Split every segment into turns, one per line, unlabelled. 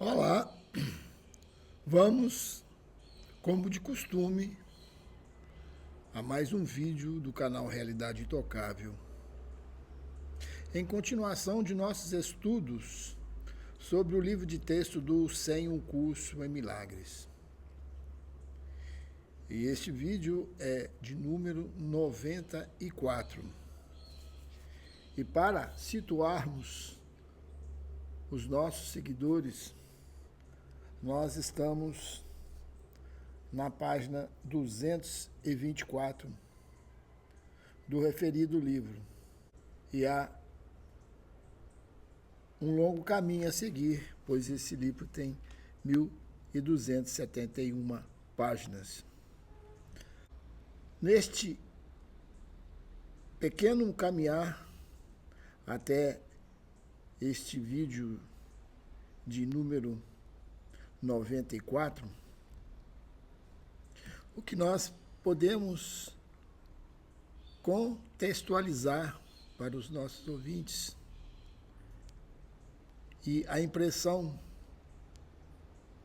Olá, vamos, como de costume, a mais um vídeo do canal Realidade Intocável. Em continuação de nossos estudos sobre o livro de texto do Sem um Curso em Milagres. E este vídeo é de número 94. E para situarmos os nossos seguidores, nós estamos na página 224 do referido livro. E há um longo caminho a seguir, pois esse livro tem 1.271 páginas. Neste pequeno caminhar até este vídeo de número 94, o que nós podemos contextualizar para os nossos ouvintes e a impressão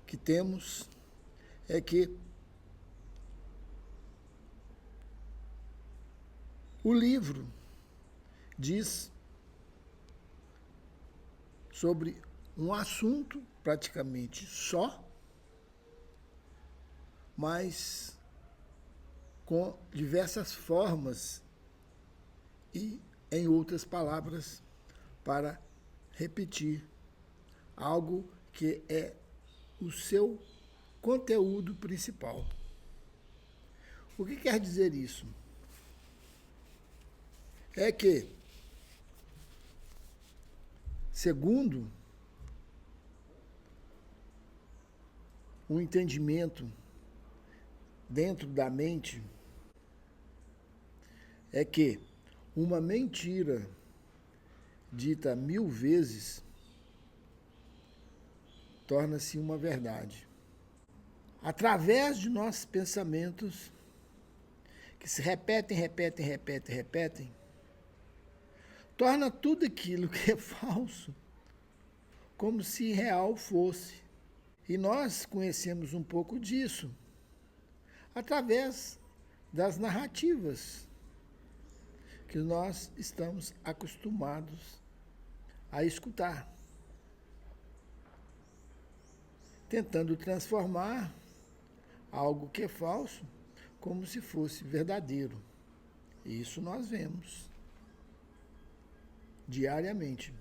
que temos é que o livro diz sobre um assunto praticamente só, mas com diversas formas e, em outras palavras, para repetir algo que é o seu conteúdo principal. O que quer dizer isso? É que, segundo o entendimento dentro da mente, é que uma mentira dita 1000 vezes torna-se uma verdade. Através de nossos pensamentos, que se repetem, torna tudo aquilo que é falso como se real fosse. E nós conhecemos um pouco disso através das narrativas que nós estamos acostumados a escutar, tentando transformar algo que é falso como se fosse verdadeiro. E isso nós vemos diariamente.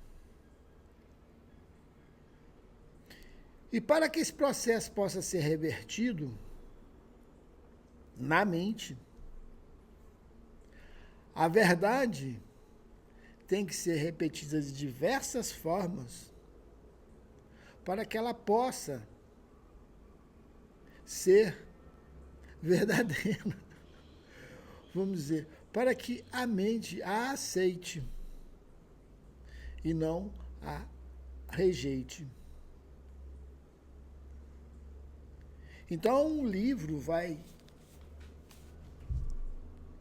E para que esse processo possa ser revertido na mente, a verdade tem que ser repetida de diversas formas para que ela possa ser verdadeira. Vamos dizer, para que a mente a aceite e não a rejeite. Então, o livro vai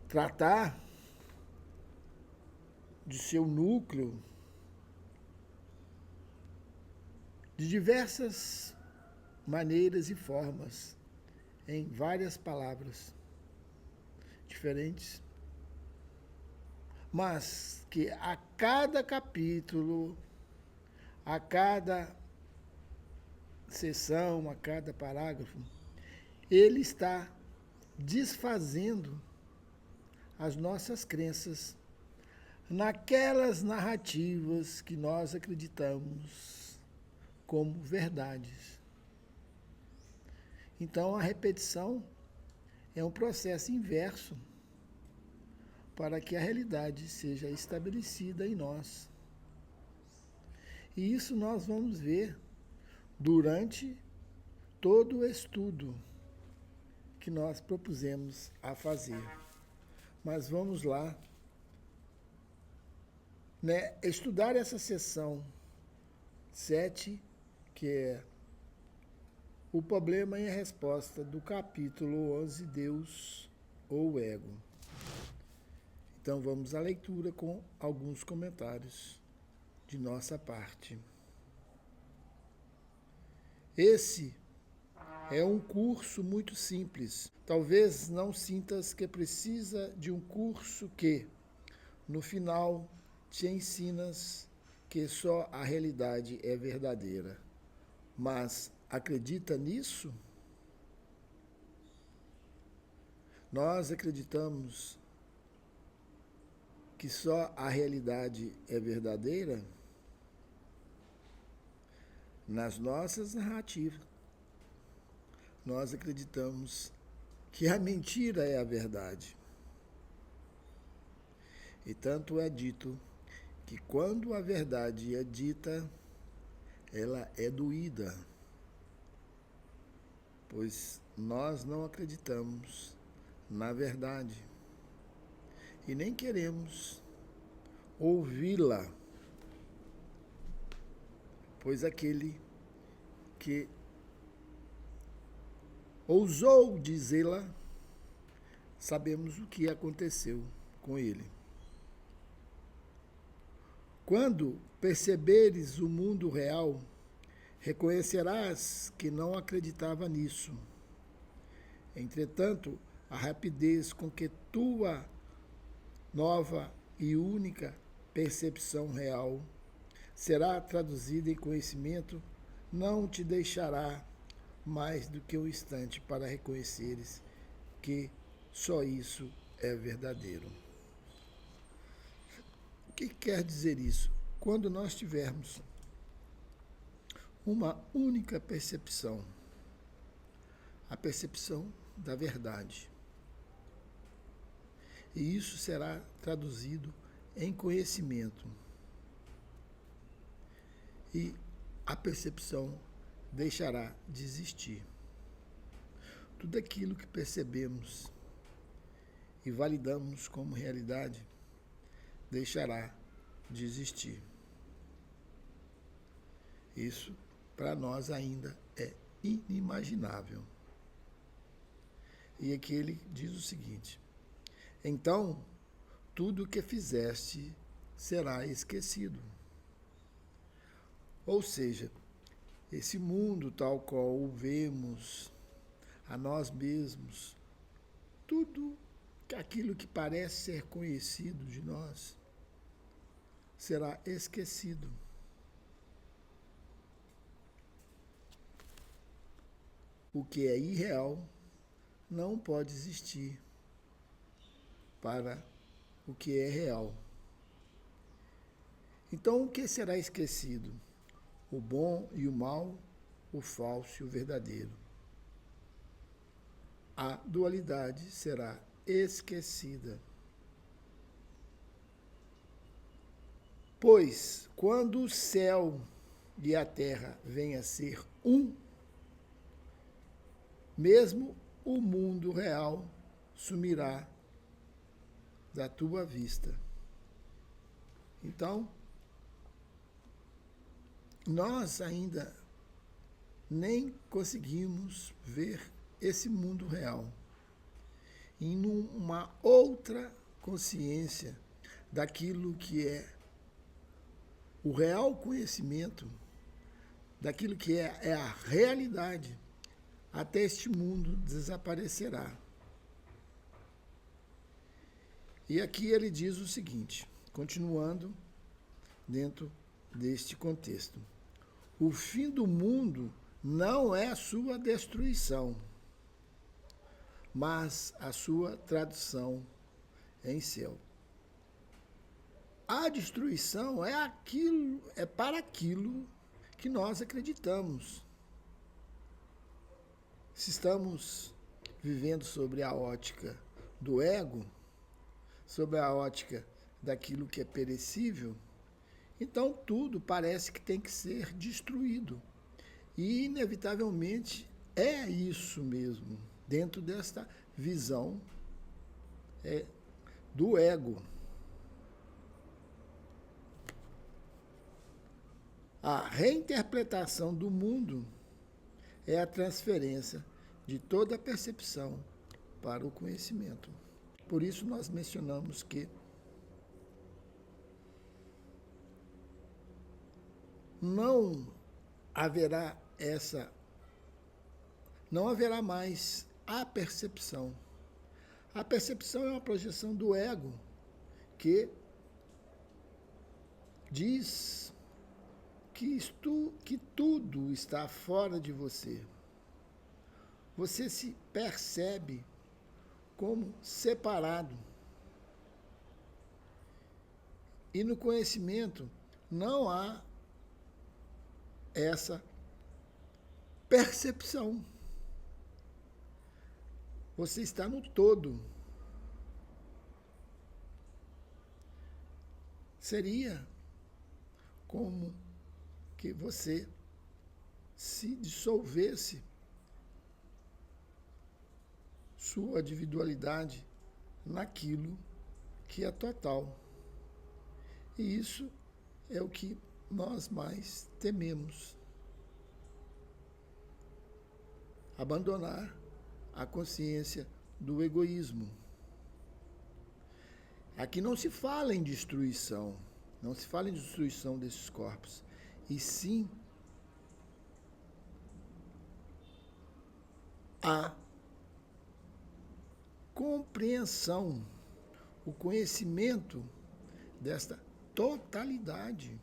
tratar de seu núcleo de diversas maneiras e formas, em várias palavras diferentes, mas que a cada capítulo, a cada seção, a cada parágrafo, ele está desfazendo as nossas crenças naquelas narrativas que nós acreditamos como verdades. Então, a repetição é um processo inverso para que a realidade seja estabelecida em nós. E isso nós vamos ver durante todo o estudo que nós propusemos a fazer. Mas vamos lá, estudar essa seção 7, que é o problema e a resposta do capítulo 11, Deus ou o Ego. Então vamos à leitura com alguns comentários de nossa parte. Esse é um curso muito simples. Talvez não sintas que precisa de um curso que, no final, te ensinas que só a realidade é verdadeira. Mas acredita nisso? Nós acreditamos que só a realidade é verdadeira nas nossas narrativas. Nós acreditamos que a mentira é a verdade. E tanto é dito que quando a verdade é dita, ela é doída, pois nós não acreditamos na verdade e nem queremos ouvi-la, pois aquele que ousou dizê-la, sabemos o que aconteceu com ele. Quando perceberes o mundo real, reconhecerás que não acreditava nisso. Entretanto, a rapidez com que tua nova e única percepção real será traduzida em conhecimento não te deixará mais do que um instante para reconheceres que só isso é verdadeiro. O que quer dizer isso? Quando nós tivermos uma única percepção, a percepção da verdade, e isso será traduzido em conhecimento, e a percepção deixará de existir. Tudo aquilo que percebemos e validamos como realidade deixará de existir. Isso, para nós, ainda é inimaginável. E aqui ele diz o seguinte: então, tudo o que fizeste será esquecido. Ou seja, esse mundo tal qual o vemos, a nós mesmos, tudo aquilo que parece ser conhecido de nós, será esquecido. O que é irreal não pode existir para o que é real. Então, o que será esquecido? O bom e o mal, o falso e o verdadeiro. A dualidade será esquecida. Pois, quando o céu e a terra vêm a ser um, mesmo o mundo real sumirá da tua vista. Então, nós ainda nem conseguimos ver esse mundo real em uma outra consciência daquilo que é o real conhecimento, daquilo que é a realidade. Até este mundo desaparecerá. E aqui ele diz o seguinte, continuando dentro deste contexto: o fim do mundo não é a sua destruição, mas a sua tradução em céu. A destruição é para aquilo que nós acreditamos. Se estamos vivendo sobre a ótica do ego, sobre a ótica daquilo que é perecível, então tudo parece que tem que ser destruído. E, inevitavelmente, é isso mesmo, dentro desta visão do ego. A reinterpretação do mundo é a transferência de toda a percepção para o conhecimento. Por isso nós mencionamos que não haverá essa não haverá mais a percepção. A percepção é uma projeção do ego que diz que tudo está fora de você. Você se percebe como separado. E no conhecimento não há essa percepção. Você está no todo. Seria como que você se dissolvesse sua individualidade naquilo que é total. E isso é o que nós mais tememos. Abandonar a consciência do egoísmo. Aqui não se fala em destruição, não se fala em destruição desses corpos, e sim a compreensão, o conhecimento desta totalidade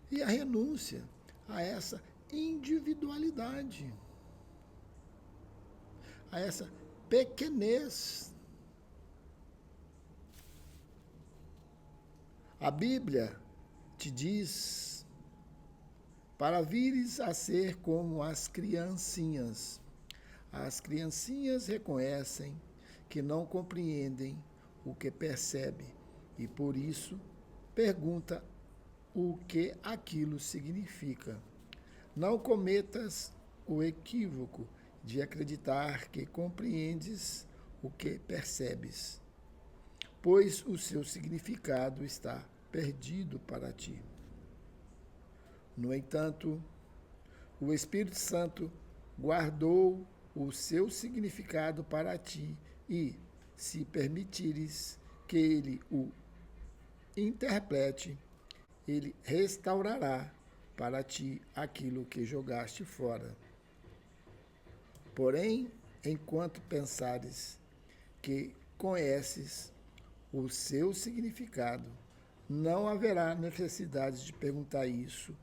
e a renúncia a essa individualidade, a essa pequenez. A Bíblia te diz para vires a ser como as criancinhas. As criancinhas reconhecem que não compreendem o que percebe e por isso pergunta o que aquilo significa. Não cometas o equívoco de acreditar que compreendes o que percebes, pois o seu significado está perdido para ti. No entanto, o Espírito Santo guardou o seu significado para ti e, se permitires que ele o interprete, ele restaurará para ti aquilo que jogaste fora. Porém, enquanto pensares que conheces o seu significado, não haverá necessidade de perguntar isso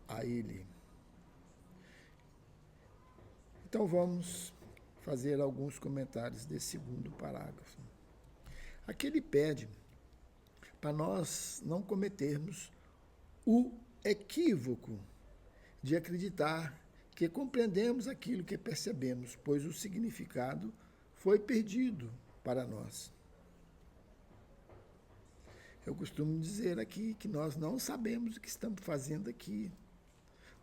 a ele. Então vamos fazer alguns comentários desse segundo parágrafo. Aqui ele pede para nós não cometermos o equívoco de acreditar que compreendemos aquilo que percebemos, pois o significado foi perdido para nós. Eu costumo dizer aqui que nós não sabemos o que estamos fazendo aqui,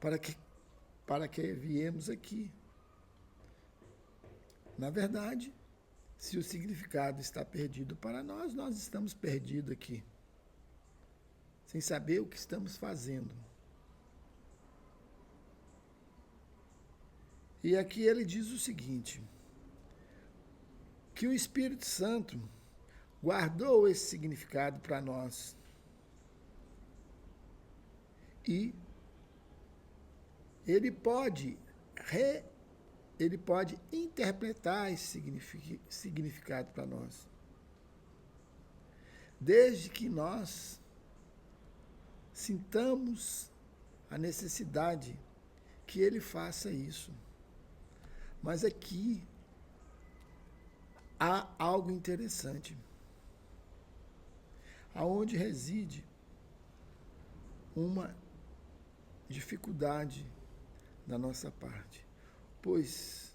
para que viemos aqui. Na verdade, se o significado está perdido para nós, nós estamos perdidos aqui, sem saber o que estamos fazendo. E aqui ele diz o seguinte, que o Espírito Santo guardou esse significado para nós. E ele pode interpretar esse significado para nós. Desde que nós sintamos a necessidade que ele faça isso. Mas aqui há algo interessante. Aonde reside uma dificuldade da nossa parte. Pois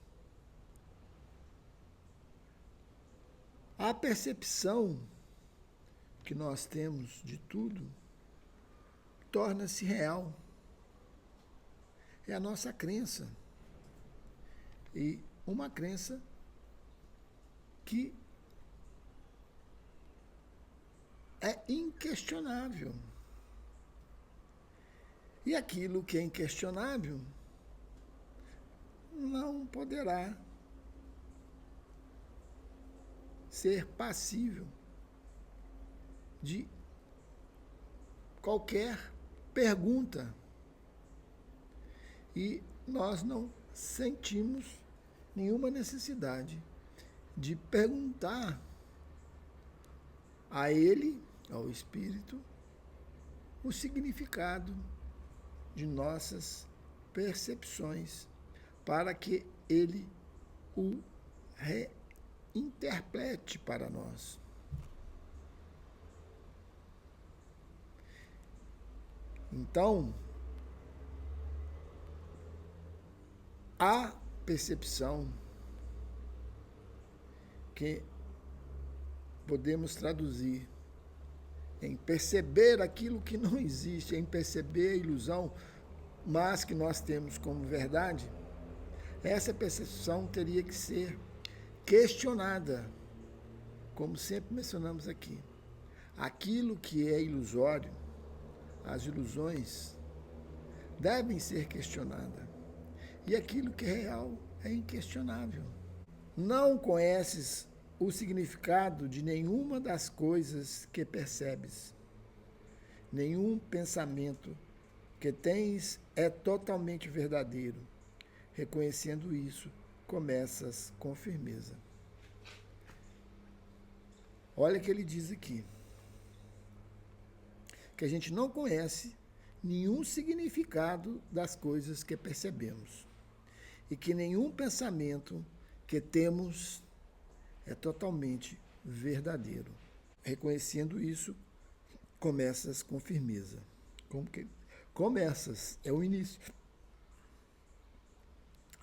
a percepção que nós temos de tudo torna-se real. É a nossa crença. E uma crença que é inquestionável. E aquilo que é inquestionável não poderá ser passível de qualquer pergunta. E nós não sentimos nenhuma necessidade de perguntar a ele, ao Espírito, o significado de nossas percepções, para que ele o reinterprete para nós. Então, a percepção que podemos traduzir em perceber aquilo que não existe, em perceber a ilusão, mas que nós temos como verdade, essa percepção teria que ser questionada, como sempre mencionamos aqui. Aquilo que é ilusório, as ilusões, devem ser questionadas. E aquilo que é real é inquestionável. Não conheces o significado de nenhuma das coisas que percebes. Nenhum pensamento que tens é totalmente verdadeiro. Reconhecendo isso, começas com firmeza. Olha o que ele diz aqui. Que a gente não conhece nenhum significado das coisas que percebemos. E que nenhum pensamento que temos é totalmente verdadeiro. Reconhecendo isso, começas com firmeza. Como que começas? É o início.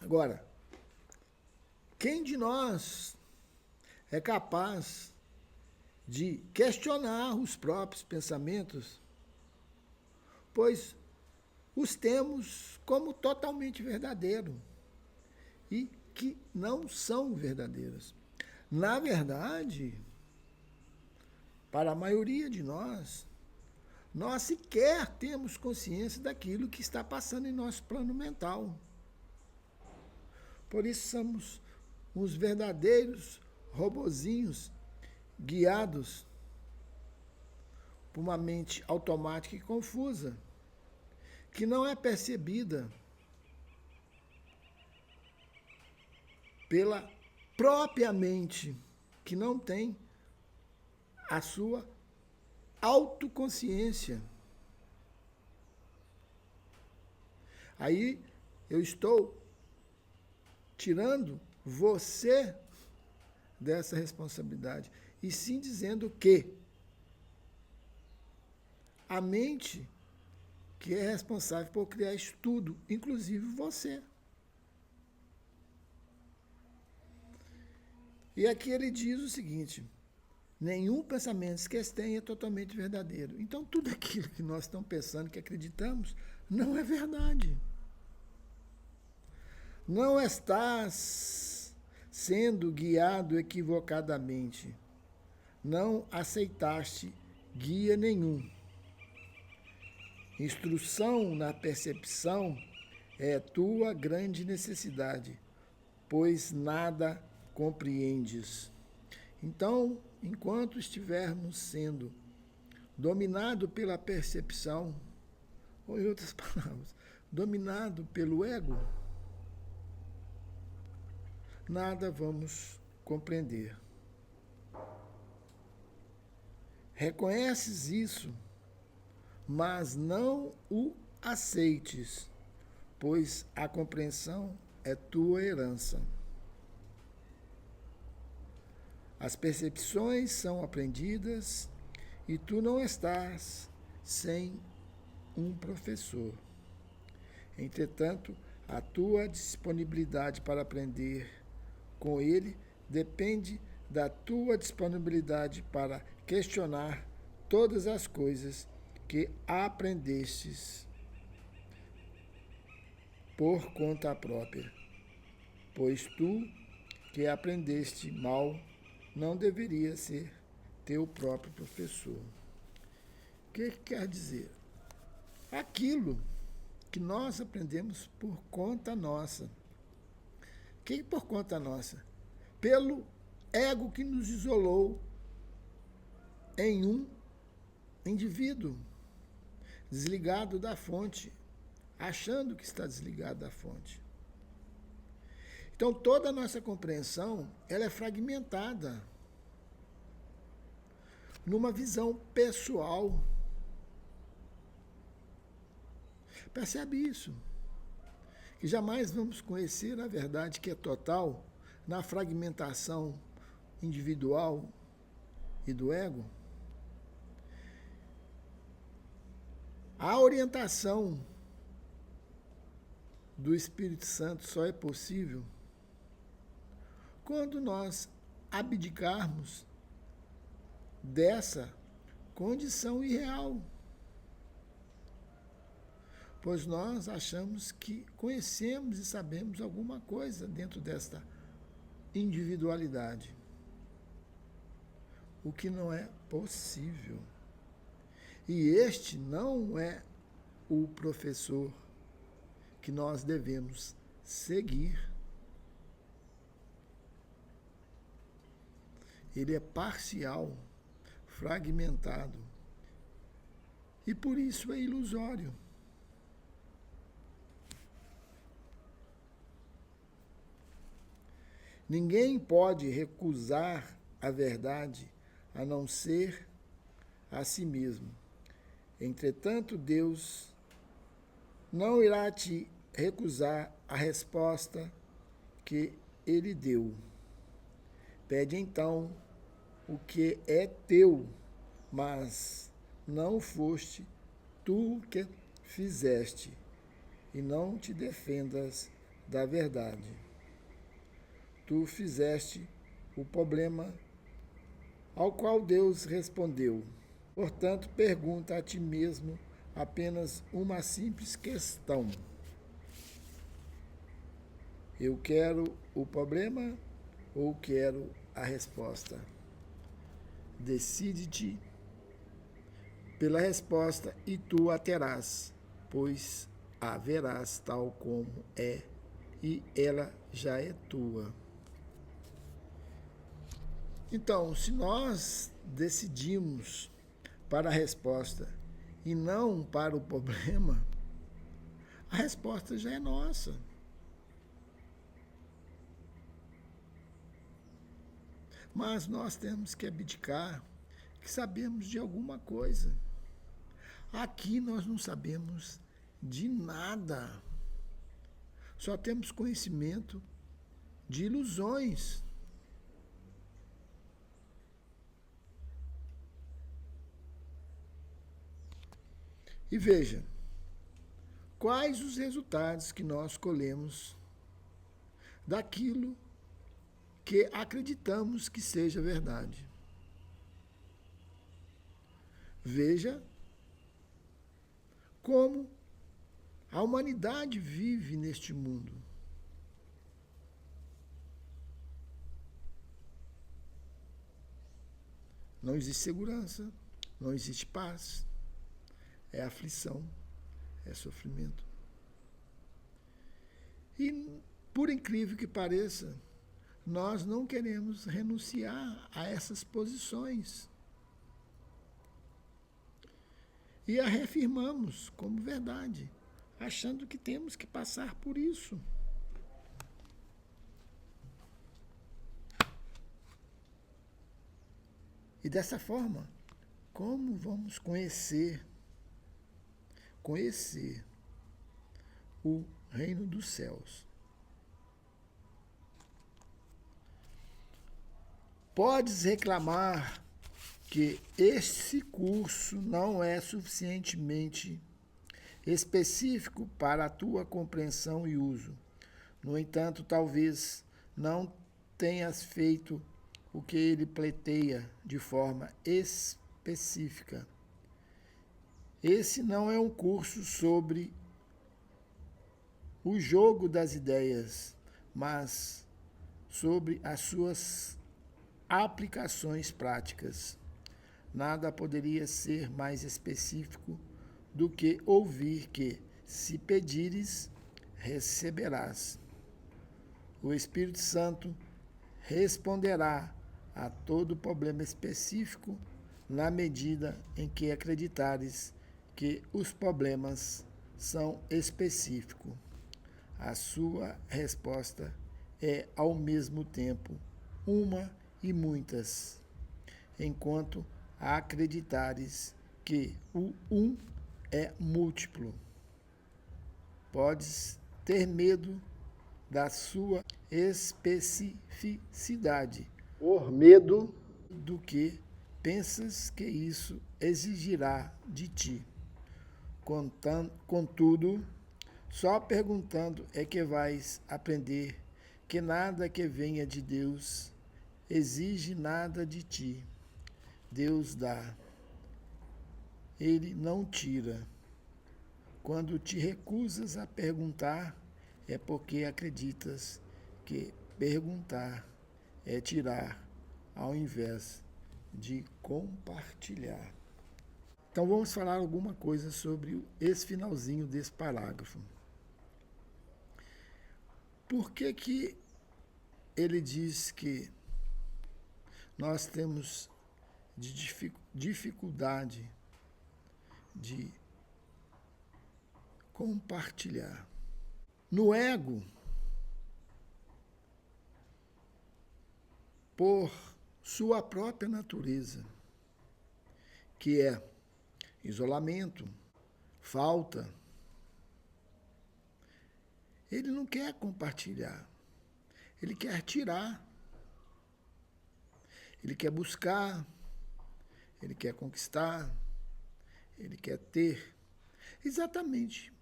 Agora, quem de nós é capaz de questionar os próprios pensamentos, pois os temos como totalmente verdadeiros e que não são verdadeiros. Na verdade, para a maioria de nós sequer temos consciência daquilo que está passando em nosso plano mental. Por isso somos uns verdadeiros robozinhos guiados por uma mente automática e confusa, que não é percebida pela própria mente, que não tem a sua autoconsciência. Aí eu estou tirando você dessa responsabilidade, e sim dizendo que a mente que é responsável por criar isso tudo, inclusive você. E aqui ele diz o seguinte: nenhum pensamento que tem é totalmente verdadeiro. Então, tudo aquilo que nós estamos pensando, que acreditamos, não é verdade. Não estás sendo guiado equivocadamente. Não aceitaste guia nenhum. Instrução na percepção é tua grande necessidade, pois nada compreendes. Então, enquanto estivermos sendo dominado pela percepção, ou em outras palavras, dominado pelo ego, nada vamos compreender. Reconheces isso, mas não o aceites, pois a compreensão é tua herança. As percepções são aprendidas e tu não estás sem um professor. Entretanto, a tua disponibilidade para aprender com ele depende da tua disponibilidade para questionar todas as coisas que aprendestes por conta própria, pois tu que aprendeste mal não deveria ser teu próprio professor. O que quer dizer? Aquilo que nós aprendemos por conta nossa. Que por conta nossa? Pelo ego que nos isolou em um indivíduo desligado da fonte, achando que está desligado da fonte. Então, toda a nossa compreensão, ela é fragmentada numa visão pessoal. Percebe isso? Que jamais vamos conhecer a verdade que é total na fragmentação individual e do ego. A orientação do Espírito Santo só é possível quando nós abdicarmos dessa condição irreal. Pois nós achamos que conhecemos e sabemos alguma coisa dentro desta individualidade. O que não é possível. E este não é o professor que nós devemos seguir. Ele é parcial, fragmentado, e por isso é ilusório. Ninguém pode recusar a verdade a não ser a si mesmo. Entretanto, Deus não irá te recusar a resposta que Ele deu. Pede então o que é teu, mas não foste tu que fizeste, e não te defendas da verdade. Tu fizeste o problema ao qual Deus respondeu. Portanto, pergunta a ti mesmo apenas uma simples questão. Eu quero o problema ou quero a resposta? Decide-te pela resposta e tu a terás, pois a verás tal como é e ela já é tua. Então, se nós decidimos para a resposta e não para o problema, a resposta já é nossa. Mas nós temos que abdicar que sabemos de alguma coisa. Aqui nós não sabemos de nada. Só temos conhecimento de ilusões. E veja, quais os resultados que nós colhemos daquilo que acreditamos que seja verdade. Veja como a humanidade vive neste mundo. Não existe segurança, não existe paz. É aflição, é sofrimento. E, por incrível que pareça, nós não queremos renunciar a essas posições. E a reafirmamos como verdade, achando que temos que passar por isso. E dessa forma, como vamos conhecer o reino dos céus? Podes reclamar que esse curso não é suficientemente específico para a tua compreensão e uso. No entanto, talvez não tenhas feito o que ele pleiteia de forma específica. Esse não é um curso sobre o jogo das ideias, mas sobre as suas aplicações práticas. Nada poderia ser mais específico do que ouvir que, se pedires, receberás. O Espírito Santo responderá a todo problema específico na medida em que acreditares que os problemas são específicos. A sua resposta é, ao mesmo tempo, uma e muitas, enquanto acreditares que o um é múltiplo. Podes ter medo da sua especificidade, por medo do que pensas que isso exigirá de ti. Contudo, só perguntando é que vais aprender que nada que venha de Deus exige nada de ti. Deus dá, Ele não tira. Quando te recusas a perguntar, é porque acreditas que perguntar é tirar, ao invés de compartilhar. Então vamos falar alguma coisa sobre esse finalzinho desse parágrafo. Por que ele diz que nós temos dificuldade de compartilhar? No ego, por sua própria natureza, que é isolamento, falta, ele não quer compartilhar, ele quer tirar, ele quer buscar, ele quer conquistar, ele quer ter, exatamente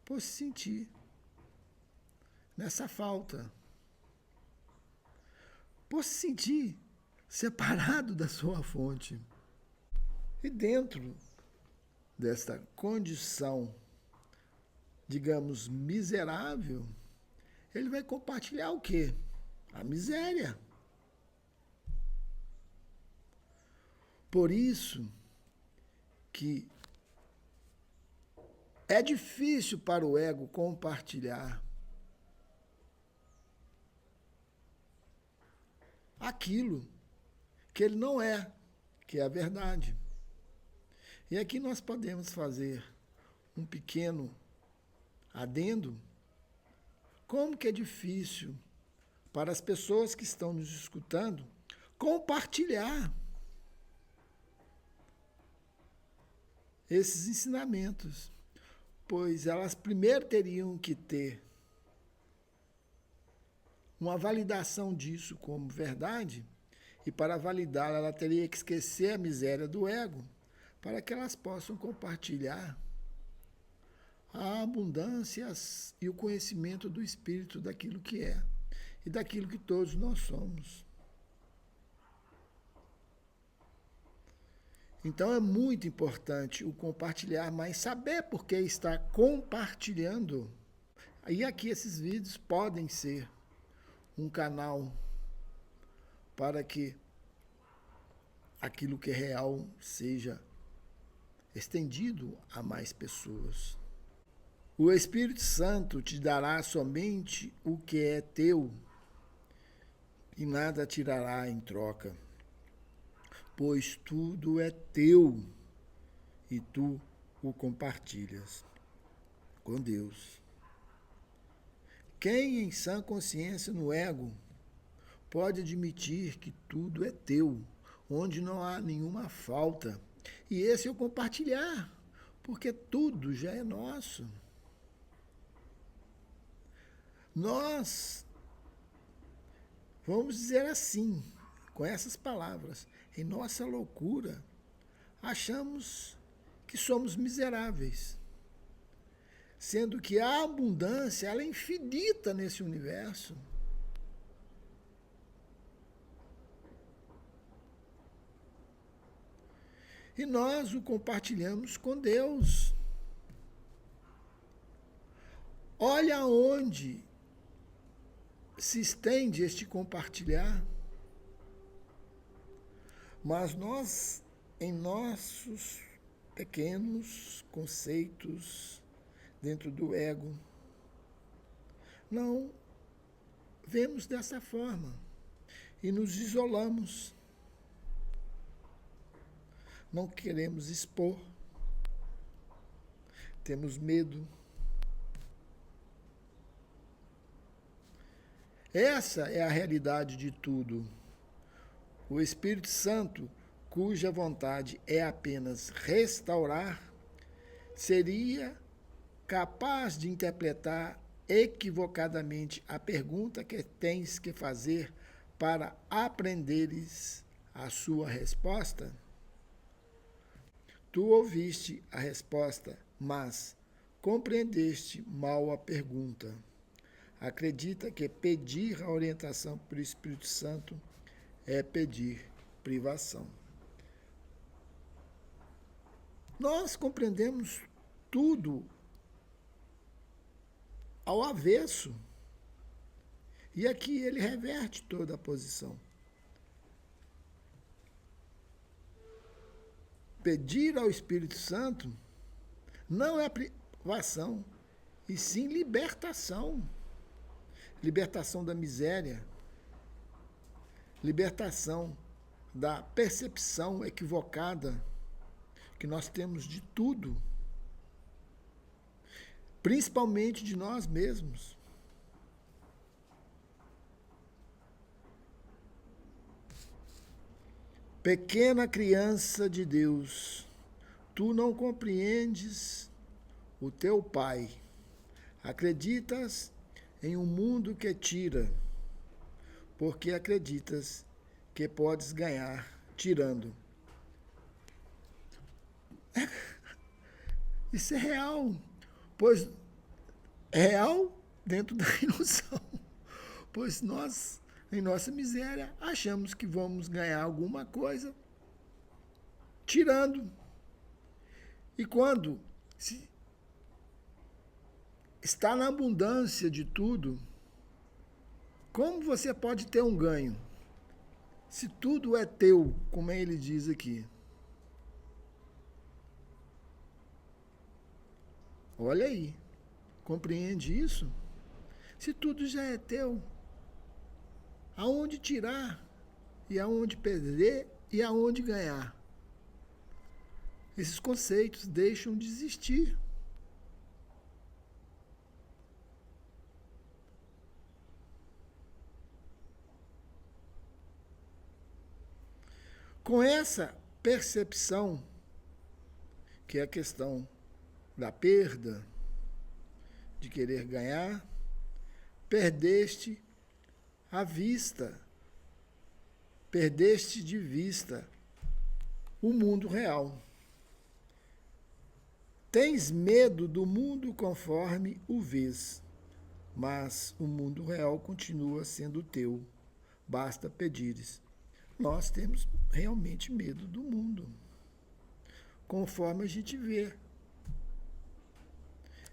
por se sentir nessa falta, por se sentir separado da sua fonte. E dentro desta condição, digamos, miserável, ele vai compartilhar o quê? A miséria. Por isso que é difícil para o ego compartilhar aquilo que ele não é, que é a verdade. E aqui nós podemos fazer um pequeno adendo. Como que é difícil para as pessoas que estão nos escutando compartilhar esses ensinamentos, pois elas primeiro teriam que ter uma validação disso como verdade, e para validá-la ela teria que esquecer a miséria do ego, para que elas possam compartilhar a abundância e o conhecimento do Espírito daquilo que é e daquilo que todos nós somos. Então é muito importante o compartilhar, mas saber por que está compartilhando. E aqui esses vídeos podem ser um canal para que aquilo que é real seja estendido a mais pessoas. O Espírito Santo te dará somente o que é teu e nada tirará em troca, pois tudo é teu e tu o compartilhas com Deus. Quem em sã consciência no ego pode admitir que tudo é teu, onde não há nenhuma falta, e esse é o compartilhar, porque tudo já é nosso. Nós, vamos dizer assim, com essas palavras, em nossa loucura, achamos que somos miseráveis, sendo que a abundância ela é infinita nesse universo. E nós o compartilhamos com Deus. Olha onde se estende este compartilhar. Mas nós, em nossos pequenos conceitos dentro do ego, não vemos dessa forma e nos isolamos. Não queremos expor. temos medo. Essa é a realidade de tudo. O Espírito Santo, cuja vontade é apenas restaurar, seria capaz de interpretar equivocadamente a pergunta que tens que fazer para aprenderes a sua resposta? Tu ouviste a resposta, mas compreendeste mal a pergunta. Acredita que pedir a orientação pelo Espírito Santo é pedir privação. Nós compreendemos tudo ao avesso. E aqui ele reverte toda a posição. Pedir ao Espírito Santo não é privação, e sim libertação. Libertação da miséria, libertação da percepção equivocada que nós temos de tudo, principalmente de nós mesmos. Pequena criança de Deus, tu não compreendes o teu Pai. Acreditas em um mundo que tira, porque acreditas que podes ganhar tirando. Isso é real, pois é real dentro da ilusão, pois nós, em nossa miséria, achamos que vamos ganhar alguma coisa tirando. E quando se está na abundância de tudo, como você pode ter um ganho? Se tudo é teu, como ele diz aqui. Olha aí, compreende isso? Se tudo já é teu, aonde tirar, e aonde perder, e aonde ganhar? Esses conceitos deixam de existir. Com essa percepção, que é a questão da perda, de querer ganhar, perdeste a vista, perdeste de vista o mundo real. Tens medo do mundo conforme o vês, mas o mundo real continua sendo teu, basta pedires. Nós temos realmente medo do mundo, conforme a gente vê.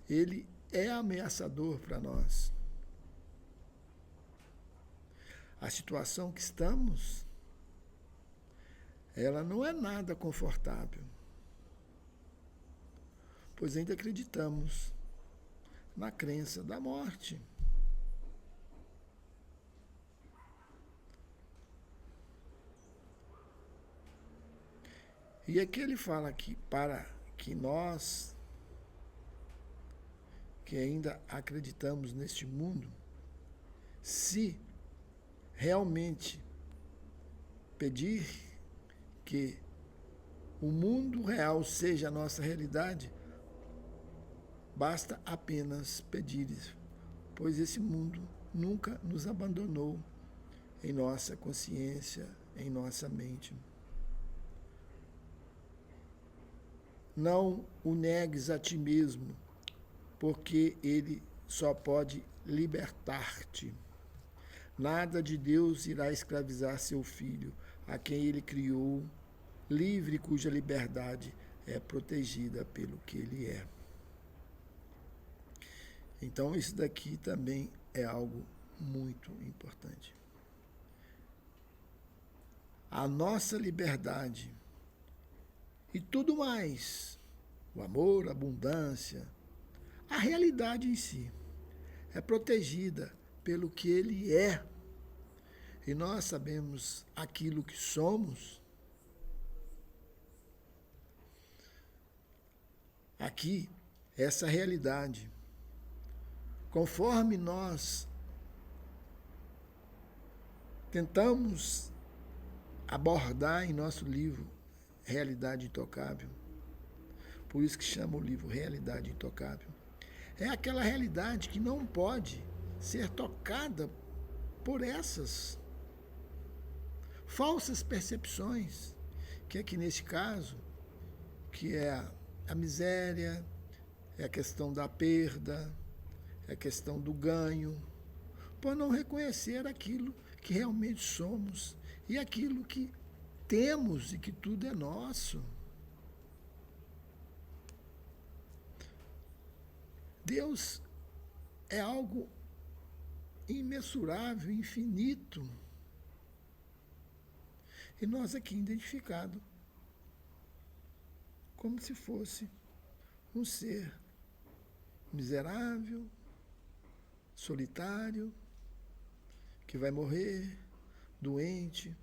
Ele é ameaçador para nós. A situação que estamos, ela não é nada confortável, pois ainda acreditamos na crença da morte. E aqui ele fala que para que nós, que ainda acreditamos neste mundo, se realmente pedir que o mundo real seja a nossa realidade, basta apenas pedir isso, pois esse mundo nunca nos abandonou em nossa consciência, em nossa mente. Não o negues a ti mesmo, porque ele só pode libertar-te. Nada de Deus irá escravizar seu filho, a quem ele criou, livre, cuja liberdade é protegida pelo que ele é. Então, isso daqui também é algo muito importante. A nossa liberdade e tudo mais, o amor, a abundância, a realidade em si, é protegida pelo que ele é. E nós sabemos aquilo que somos. Aqui essa realidade. Conforme nós tentamos abordar em nosso livro Realidade Intocável, por isso que chama o livro Realidade Intocável, é aquela realidade que não pode ser tocada por essas falsas percepções, que aqui neste caso, que é a miséria, é a questão da perda, é a questão do ganho, por não reconhecer aquilo que realmente somos e aquilo que temos e que tudo é nosso. Deus é algo imensurável, infinito. E nós aqui identificados como se fosse um ser miserável, solitário, que vai morrer, doente,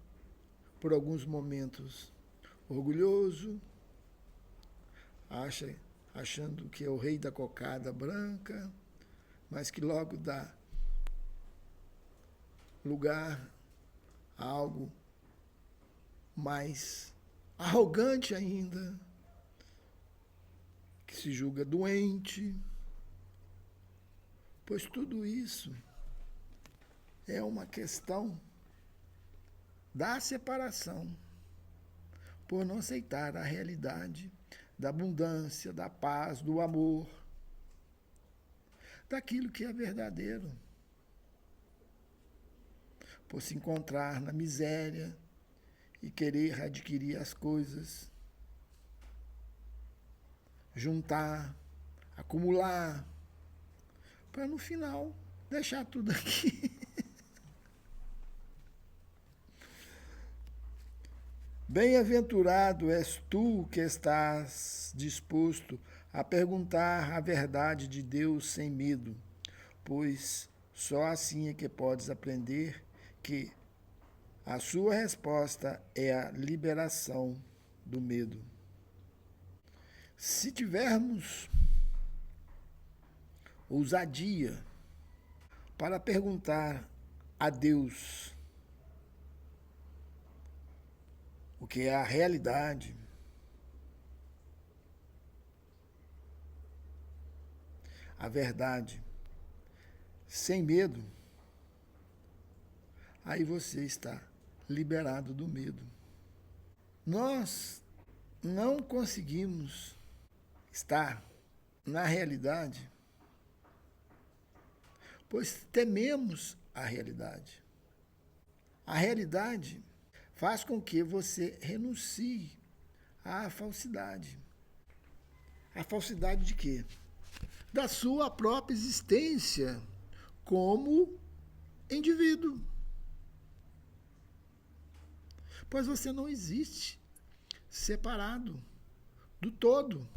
por alguns momentos orgulhoso, achando que é o rei da cocada branca, mas que logo dá lugar a algo mais arrogante ainda, que se julga doente, pois tudo isso é uma questão da separação, por não aceitar a realidade da abundância, da paz, do amor, daquilo que é verdadeiro, por se encontrar na miséria e querer adquirir as coisas, juntar, acumular, para no final deixar tudo aqui. Bem-aventurado és tu que estás disposto a perguntar a verdade de Deus sem medo, pois só assim é que podes aprender que a sua resposta é a liberação do medo. Se tivermos ousadia para perguntar a Deus o que é a realidade, a verdade, sem medo, aí você está liberado do medo. Nós não conseguimos estar na realidade, pois tememos a realidade. A realidade faz com que você renuncie à falsidade. A falsidade de quê? Da sua própria existência como indivíduo. Pois você não existe separado do todo.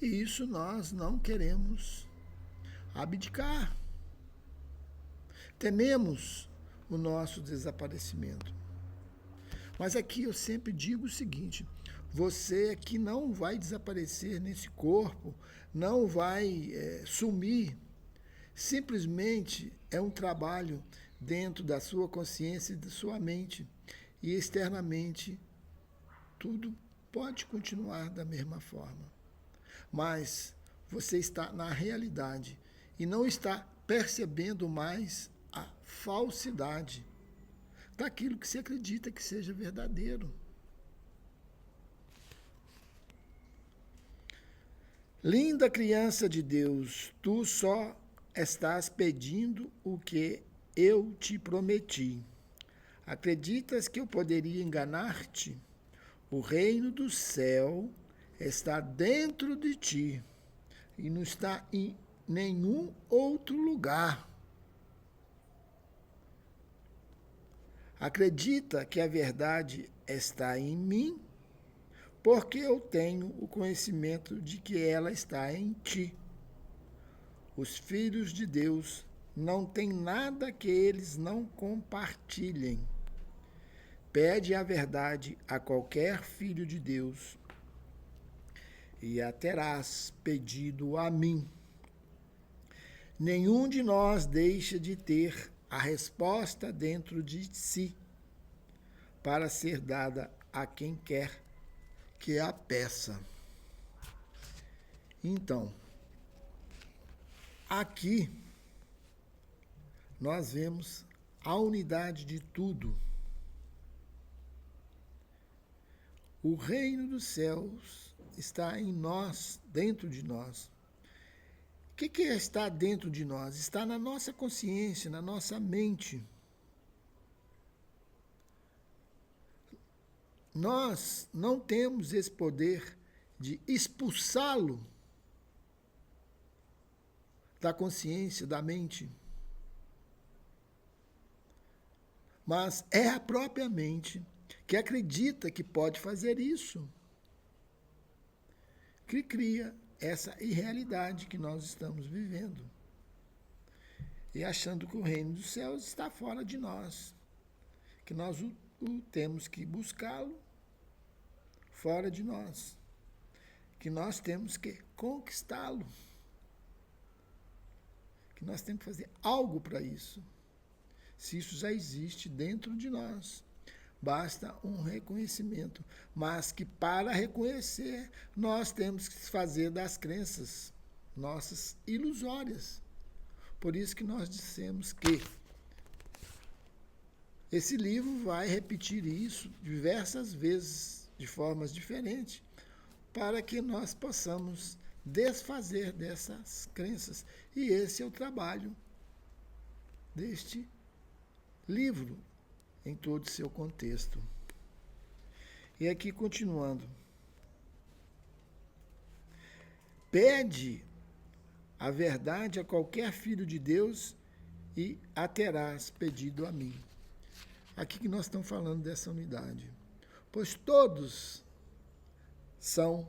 E isso nós não queremos abdicar. Tememos o nosso desaparecimento. Mas aqui eu sempre digo o seguinte: você aqui não vai desaparecer nesse corpo, não vai sumir. Simplesmente é um trabalho dentro da sua consciência e da sua mente. E externamente, tudo pode continuar da mesma forma. Mas você está na realidade e não está percebendo mais a falsidade daquilo que você acredita que seja verdadeiro. Linda criança de Deus, tu só estás pedindo o que eu te prometi. Acreditas que eu poderia enganar-te? O reino do céu está dentro de ti e não está em nenhum outro lugar. Acredita que a verdade está em mim, porque eu tenho o conhecimento de que ela está em ti. Os filhos de Deus não têm nada que eles não compartilhem. Pede a verdade a qualquer filho de Deus e a terás pedido a mim. Nenhum de nós deixa de ter a resposta dentro de si para ser dada a quem quer que a peça. Então, aqui nós vemos a unidade de tudo. O reino dos céus está em nós, dentro de nós. O que é estar dentro de nós? Está na nossa consciência, na nossa mente. Nós não temos esse poder de expulsá-lo da consciência, da mente. Mas é a própria mente que acredita que pode fazer isso, que cria essa irrealidade que nós estamos vivendo. E achando que o reino dos céus está fora de nós, que nós temos que buscá-lo fora de nós, que nós temos que conquistá-lo, que nós temos que fazer algo para isso. Se isso já existe dentro de nós, basta um reconhecimento, mas que para reconhecer nós temos que fazer das crenças nossas ilusórias. Por isso que nós dissemos que esse livro vai repetir isso diversas vezes, de formas diferentes, para que nós possamos desfazer dessas crenças. E esse é o trabalho deste livro, em todo o seu contexto. E aqui, continuando. Pede a verdade a qualquer filho de Deus e a terás pedido a mim. Aqui que nós estamos falando dessa unidade. Pois todos são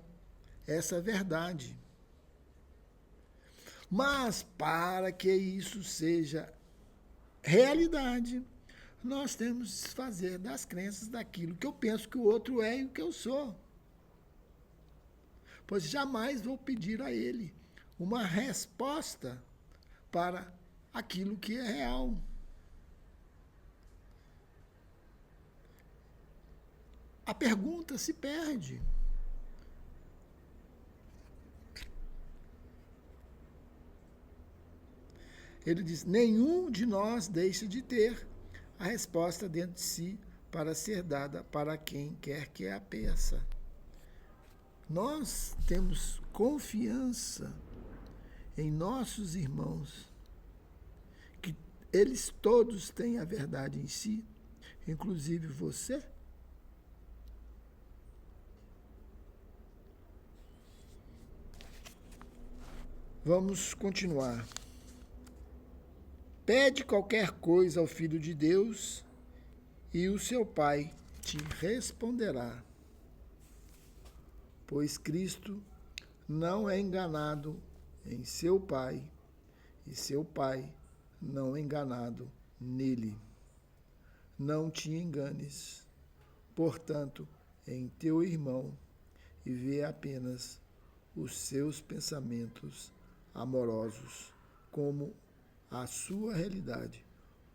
essa verdade. Mas para que isso seja realidade, nós temos que desfazer das crenças daquilo que eu penso que o outro é e o que eu sou. Pois jamais vou pedir a ele uma resposta para aquilo que é real. A pergunta se perde. Ele diz, nenhum de nós deixa de ter a resposta dentro de si para ser dada para quem quer que a peça. Nós temos confiança em nossos irmãos, que eles todos têm a verdade em si, inclusive você. Vamos continuar. Pede qualquer coisa ao Filho de Deus e o seu Pai te responderá. Pois Cristo não é enganado em seu Pai e seu Pai não é enganado nele. Não te enganes, portanto, em teu irmão e vê apenas os seus pensamentos amorosos como a sua realidade,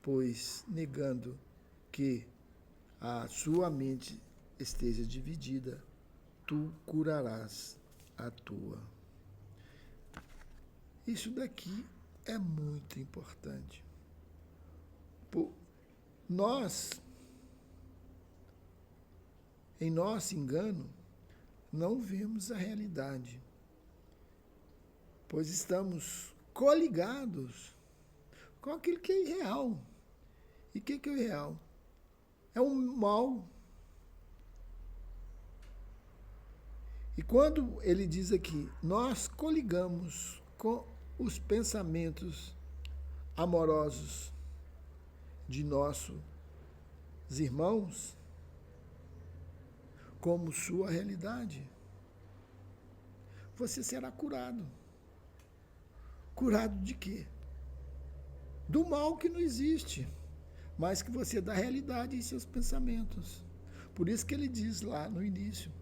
pois negando que a sua mente esteja dividida, tu curarás a tua. Isso daqui é muito importante. Nós, em nosso engano, não vemos a realidade, pois estamos coligados com aquilo que é irreal. E o que é irreal? É um mal. E quando ele diz aqui, nós coligamos com os pensamentos amorosos de nossos irmãos como sua realidade, você será curado. Curado de quê? Do mal que não existe, mas que você dá realidade em seus pensamentos. Por isso que ele diz lá no início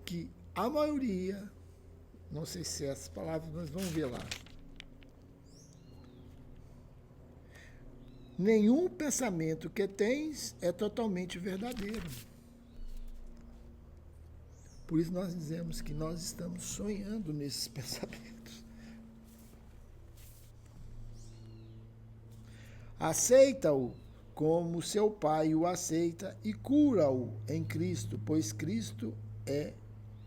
que a maioria, não sei se é essas palavras, mas vamos ver lá. Nenhum pensamento que tens é totalmente verdadeiro. Por isso nós dizemos que nós estamos sonhando nesses pensamentos. Aceita-o como seu Pai o aceita e cura-o em Cristo, pois Cristo é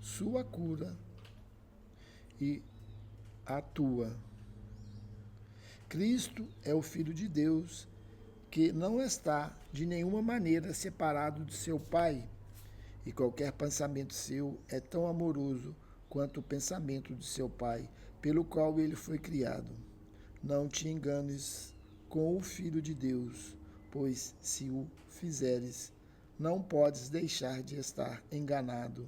sua cura e a tua. Cristo é o Filho de Deus, que não está de nenhuma maneira separado de seu Pai, e qualquer pensamento seu é tão amoroso quanto o pensamento de seu Pai, pelo qual ele foi criado. Não te enganes com o Filho de Deus, pois se o fizeres, não podes deixar de estar enganado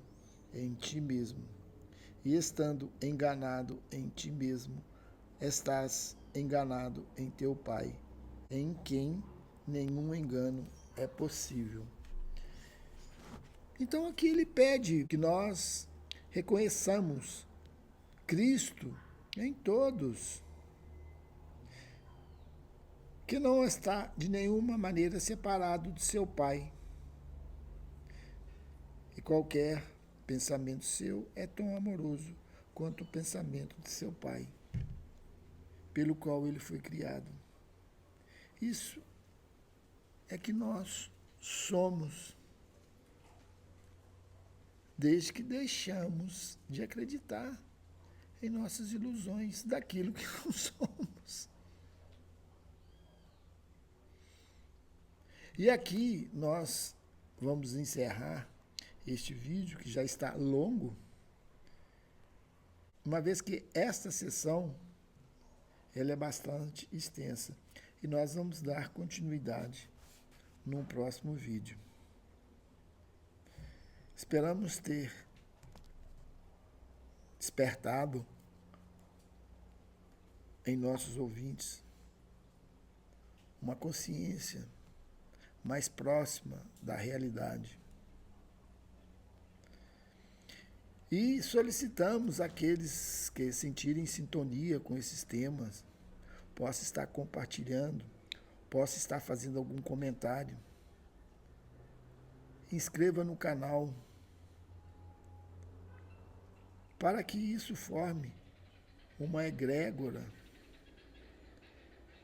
em ti mesmo. E estando enganado em ti mesmo, estás enganado em teu Pai, em quem nenhum engano é possível. Então aqui ele pede que nós reconheçamos Cristo em todos, que não está de nenhuma maneira separado de seu Pai. E qualquer pensamento seu é tão amoroso quanto o pensamento de seu Pai, pelo qual ele foi criado. Isso é que nós somos, desde que deixamos de acreditar em nossas ilusões daquilo que não somos. E aqui nós vamos encerrar este vídeo, que já está longo, uma vez que esta sessão ela é bastante extensa. E nós vamos dar continuidade num próximo vídeo. Esperamos ter despertado em nossos ouvintes uma consciência mais próxima da realidade. E solicitamos àqueles que sentirem sintonia com esses temas, possam estar compartilhando, possam estar fazendo algum comentário. Inscreva no canal, para que isso forme uma egrégora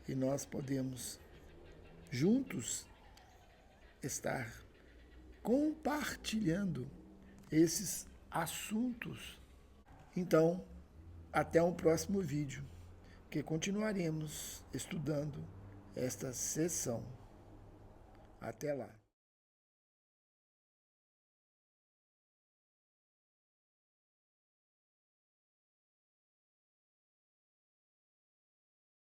e nós podemos juntos estar compartilhando esses assuntos. Então, até um próximo vídeo, que continuaremos estudando esta sessão. Até lá.